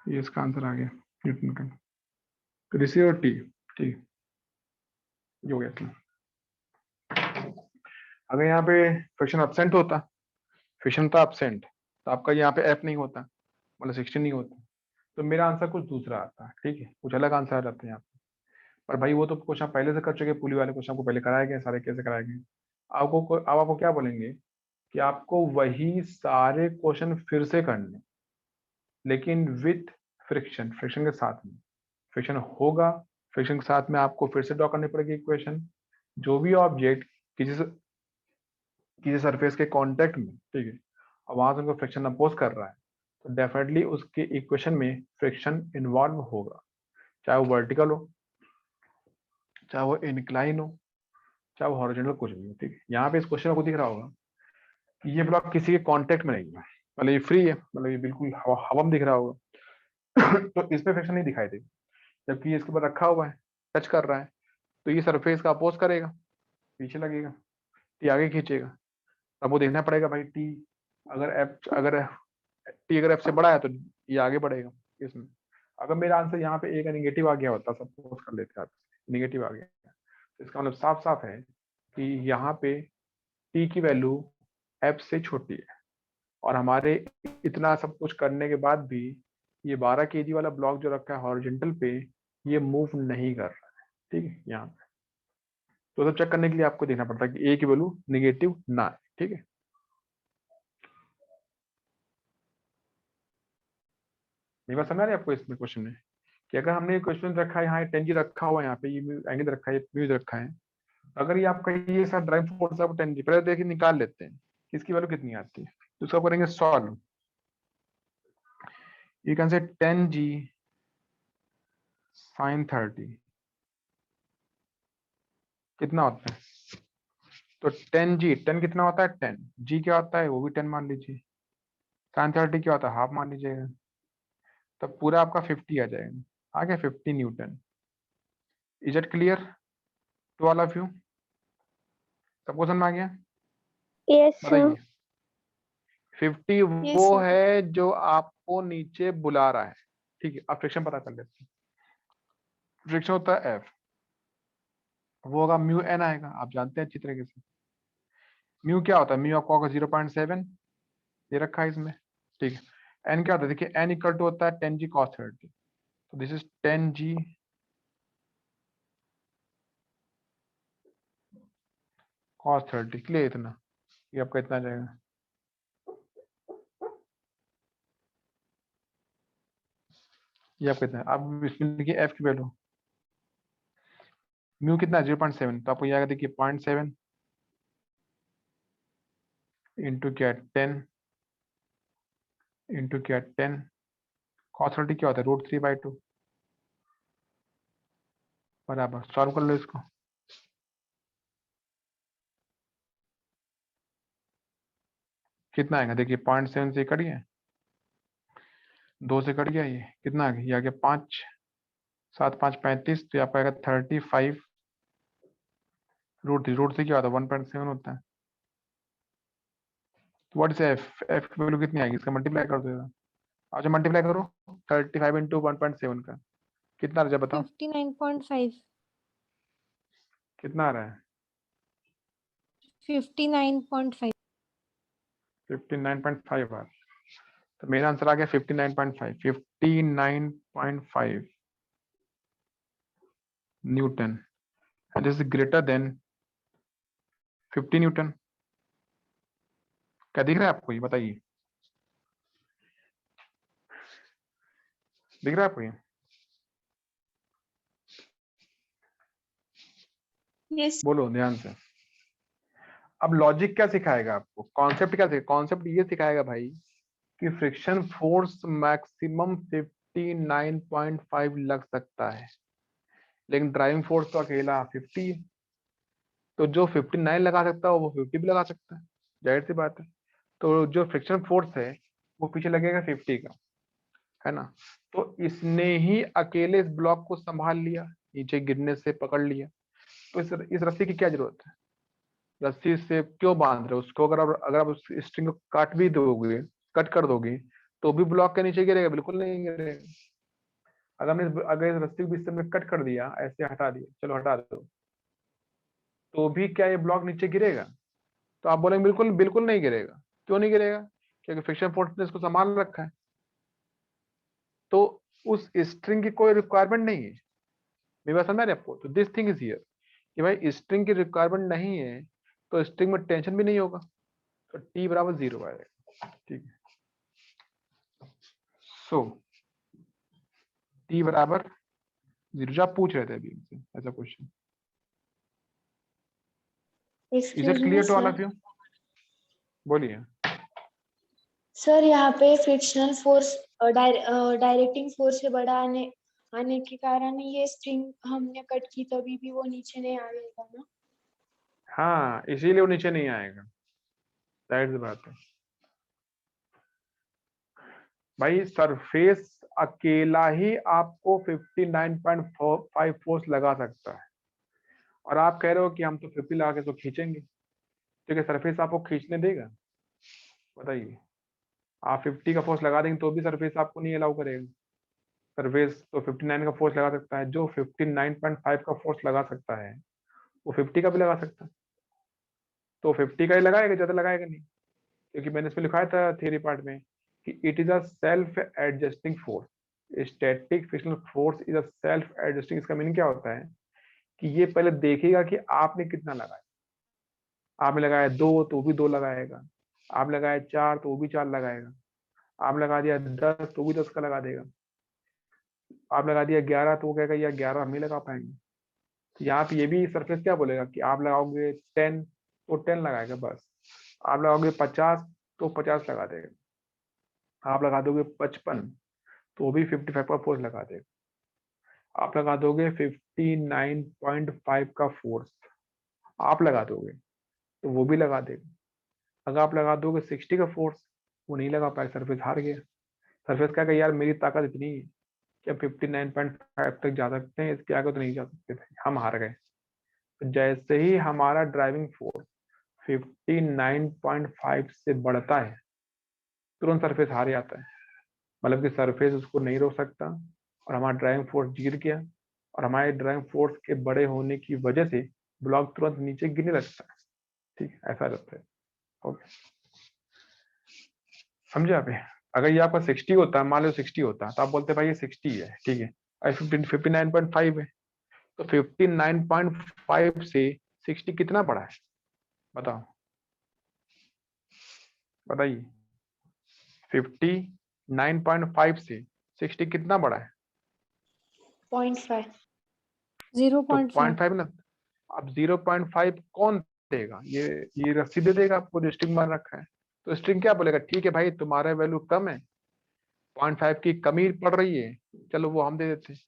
ये इसका आंसर आ गया न्यूटन का। तो दिस इज टी। ठीक, ये हो गया इतना। अगर यहाँ पे फ्रिक्शन एब्सेंट होता, फ्रिक्शन था एब्सेंट, तो आपका यहाँ पे एफ नहीं होता, मतलब 60 नहीं होता, तो मेरा आंसर कुछ दूसरा आता। ठीक है, कुछ अलग आंसर आ जाते हैं यहाँ पे। पर भाई वो तो क्वेश्चन पहले से कर चुके, पुली वाले क्वेश्चन आपको पहले कराए गए, सारे कैसे कराए गए। आपको अब आपको क्या बोलेंगे कि आपको वही सारे क्वेश्चन फिर से करने, लेकिन विथ फ्रिक्शन, फ्रिक्शन के साथ में, फ्रिक्शन होगा, फ्रिक्शन के साथ में आपको फिर से ड्रॉ करनी पड़ेगी इक्वेशन। जो भी ऑब्जेक्ट किसी सरफेस के कांटेक्ट में, ठीक है, और वहां से उनको फ्रिक्शन अपोज कर रहा है, तो डेफिनेटली उसके इक्वेशन में फ्रिक्शन इन्वॉल्व होगा, चाहे वो वर्टिकल हो, चाहे वो इनक्लाइन हो, चाहे वो हॉरिजॉन्टल, कुछ भी हो। ठीक है, यहाँ पे इस क्वेश्चन को दिख रहा होगा कि ये ब्लॉक किसी के कांटेक्ट में नहीं है, मतलब ये फ्री है, मतलब ये बिल्कुल हवा में दिख रहा होगा तो इस पे फ्रिक्शन नहीं दिखाई देगी, जबकि ये इसके ऊपर रखा हुआ है, टच कर रहा है, तो ये सरफेस का अपोज करेगा, पीछे लगेगा, टी आगे खींचेगा। अब वो देखना पड़ेगा भाई टी अगर टी अगर एफ से बड़ा है तो ये आगे बढ़ेगा इसमें। अगर मेरा आंसर यहाँ पे ए का निगेटिव आ गया होता, सपोज कर लेते हैं, निगेटिव आ गया, इसका मतलब साफ साफ है कि यहाँ पे टी की वैल्यू एफ से छोटी है, और हमारे इतना सब कुछ करने के बाद भी ये 12 kg वाला ब्लॉक जो रखा है हॉरिजॉन्टल पे, ये मूव नहीं कर रहा है। ठीक है, यहाँ पे तो सब चेक करने के लिए आपको देखना पड़ता है कि ए की वैल्यू निगेटिव ना है। ठीक है, मेरी बात समझ आ रही है आपको इसमें क्वेश्चन में, कि अगर हमने क्वेश्चन रखा है यहाँ टेन जी रखा हुआ है, यहाँ पे ये एंगल रखा है, ये म्यूज रखा है, अगर ये आपका ये सब ड्राइविंग फोर्स है टेन जी, पहले देखिए निकाल लेते हैं कि इसकी वैल्यू कितनी आती है। तो उसका करेंगे solve. You can say 10g sin 30 कितना होता है, तो 10g 10 कितना होता है 10, g क्या होता है वो भी 10 मान लीजिए, sin 30 क्या होता है हाफ मान लीजिएगा, तब पूरा आपका 50 आ जाएगा, आ गया 50 newton. Is it clear to all of you, सबको समझ में आ गया? यस बताइए। 50 Yes, वो sir. है जो आपको नीचे बुला रहा है। ठीक है, अब फ्रिक्शन पता कर लेते हैं। फ्रिक्शन होता है एफ, वो होगा म्यू एन आएगा, आप जानते हैं अच्छी तरीके से। म्यू क्या होता है, म्यू आपको होगा 0.7, ये रखा है इसमें। ठीक है, एन क्या होता है, देखिए एन इक्वल टू होता है 10g cos 30, तो this is 10g cos 30। Clear इतना, ये आपका इतना आ जाएगा। ये आपका इतना, अब इसमें देखिए एफ की वैल्यू, म्यू कितना है 0.7, तो आपको ये आएगा देखिए 0.7 इंटू क्या 10 इंटू क्या 10, cos 30 क्या होता है √3/2, बराबर। सॉल्व कर लो इसको, कितना आएगा देखिए 0.7 से कट गया, 2 से कट गया, ये कितना आ गया, ये आ गया 5, 7 5 35, तो ये आपका आएगा 35 √3 क्या होता है 1.7 होता है। तो व्हाट इज एफ, एफ की वैल्यू कितनी आएगी, इसका मल्टीप्लाई कर दो। अच्छा मल्टीप्लाई करो 35 इंटू 1.7 का कितना आ रहा है बताओ, 59.5 कितना आ रहा है 59.5 59.5 आ, तो मेरा आंसर आ गया 59.5, 59.5 Newton, and this is greater than 50 Newton. क्या दिख रहा है आपको, ये बताइए, दिख रहा है आपको ये? Yes. बोलो ध्यान से। अब लॉजिक क्या सिखाएगा आपको, कॉन्सेप्ट क्या सिखाएगा, कॉन्सेप्ट ये सिखाएगा भाई कि फ्रिक्शन फोर्स मैक्सिमम 59.5 लग सकता है, लेकिन ड्राइविंग फोर्स तो अकेला 50 है, तो जो 59 लगा सकता है वो 50 भी लगा सकता है, जाहिर सी बात है। तो जो फ्रिक्शन फोर्स है वो पीछे लगेगा 50 का, है ना। तो इसने ही अकेले इस ब्लॉक को संभाल लिया, नीचे गिरने से पकड़ लिया, तो इस रस्सी की क्या जरूरत है, रस्सी से क्यों बांध रहे हो उसको, अगर आप उस स्ट्रिंग को काट भी दोगे, कट कर दोगे, तो भी ब्लॉक के नीचे गिरेगा, बिल्कुल नहीं गिरेगा। अगर इस रस्सी को बीच से कट कर दिया, ऐसे हटा दिया, चलो हटा दो, तो भी क्या ये ब्लॉक नीचे गिरेगा, तो आप बोलेंगे बिल्कुल बिल्कुल नहीं गिरेगा। क्यों नहीं गिरेगा, क्योंकि फ्रिक्शन फोर्स ने इसको संभाल रखा है, तो उस स्ट्रिंग की कोई रिक्वायरमेंट नहीं है। मेरी बात समझ आ रही है आपको, तो दिस थिंग इज हियर कि भाई स्ट्रिंग की रिक्वायरमेंट नहीं है, तो स्ट्रिंग में टेंशन भी नहीं होगा, तो टी बराबर 0 आएगा। ठीक है, सो टी बराबर 0, जो आप पूछ रहे थे अभी हमसे ऐसा question. Is it excuse me clear to all sir. Of you, बोलिए। सर यहाँ पे फ्रिक्शनल फोर्स डायरेक्टिंग फोर्स से बड़ा आने के कारण ये स्ट्रिंग हमने कट की तभी भी वो नीचे नहीं आएगा ना। हाँ, इसीलिए वो नीचे नहीं आएगा, जाहिर सी बात है भाई। सरफेस अकेला ही आपको 59.5 फोर्स लगा सकता है, और आप कह रहे हो कि हम तो 50 लगा के तो खींचेंगे, ठीक है, सरफेस आपको खींचने देगा, बताइए। आप 50 का फोर्स लगा देंगे तो भी सरफेस आपको नहीं अलाउ करेगा। सरफेस तो 59 का फोर्स लगा सकता है, जो 59.5 का फोर्स लगा सकता है वो 50 का भी लगा सकता है। तो 50 का ही लगाएगा, ज्यादा लगाएगा नहीं, क्योंकि मैंने इसमें लिखा था थियरी पार्ट में कि it is a self adjusting force. Static frictional force is a self adjusting. इसका मीनिंग क्या होता है कि ये पहले देखेगा कि आपने कितना लगाया। आपने लगाया 2 तो भी 2 लगाएगा, आप लगाया 4 तो वो भी 4 लगाएगा, आप लगा दिया 10 तो भी 10 का लगा देगा, आप लगा दिया 11 तो वो कहेगा यार 11 हम नहीं लगा पाएंगे। तो यहाँ पे ये भी सरफेस क्या बोलेगा कि आप लगाओगे 10 तो 10 लगाएगा बस, आप लगाओगे 50 तो 50 लगा देगा, आप लगा दोगे 55 तो वो भी 55 का फोर्स लगा देगा, आप लगा दोगे 59.5 का फोर्स आप लगा दोगे तो वो भी लगा देगा। अगर आप लगा दोगे 60 का फोर्स, वो नहीं लगा पाएगा, सरफेस हार गया। सरफेस क्या यार मेरी ताकत इतनी है कि हम 59.5 तक जा सकते हैं, इसके आगे तो नहीं जा सकते थे, हम हार गए। तो जैसे ही हमारा ड्राइविंग फोर्स 59.5 से बढ़ता है तुरंत सरफेस हार जाता है, मतलब कि सरफेस उसको नहीं रोक सकता और हमारा ड्राइविंग फोर्स गिर गया, और हमारे ड्राइविंग फोर्स के बड़े होने की वजह से ब्लॉक तुरंत नीचे गिरने लगता है। ठीक है, ऐसा रहता है। ओके, समझे आप? अगर ये आपका 60 होता है, मान लो 60 होता है तो आप बोलते भाई ये 60 है, ठीक है, और 59.5 है, तो 59.5 से 60 कितना बड़ा है बताओ, बताइए। 59.5 से 60 कितना बड़ा है? 0.5। जीरो तो पॉइंट फाइव 0.5 ना, अब 0.5 कौन देगा? ये रस्सी दे देगा आपको जो स्ट्रिंग मार रखा है। तो स्ट्रिंग क्या बोलेगा, ठीक है भाई तुम्हारा वैल्यू कम है, 0.5 की कमी पड़ रही है, चलो वो हम दे देते हैं।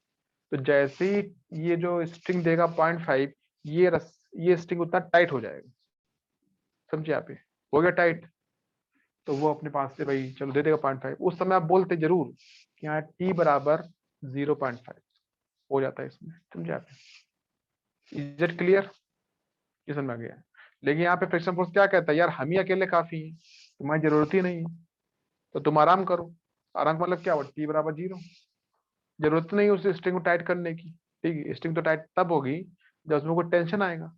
तो जैसे ही ये जो स्ट्रिंग देगा 0.5, ये स्ट्रिंग उतना टाइट हो जाएगा, समझे आप? हो गया टाइट, तो वो अपने पास से भाई चलो दे देगा 0.5। उस समय आप बोलते जरूर कि यहाँ t बराबर 0.5 हो जाता है इसमें, समझे आप? Is it clear? ये समझ में आ गया। लेकिन यहाँ पे फ्रिक्शन फोर्स क्या कहता है, यार हम ही अकेले काफी हैं, तुम्हारी जरूरत ही नहीं है, तो तुम आराम करो। आराम का मतलब क्या हुआ, t बराबर 0, जरूरत नहीं उस स्ट्रिंग को टाइट करने की। ठीक है, स्ट्रिंग तो टाइट तब होगी जब उसमें कोई टेंशन आएगा।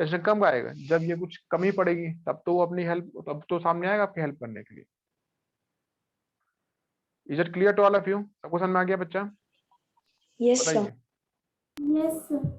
टेंशन कब आएगा, जब ये कुछ कमी पड़ेगी, तब तो वो अपनी हेल्प, तब तो सामने आएगा आपकी हेल्प करने के लिए। Is it clear to all of you? सबको समझ में आ गया बच्चा? Yes sir. बताइए। Yes sir.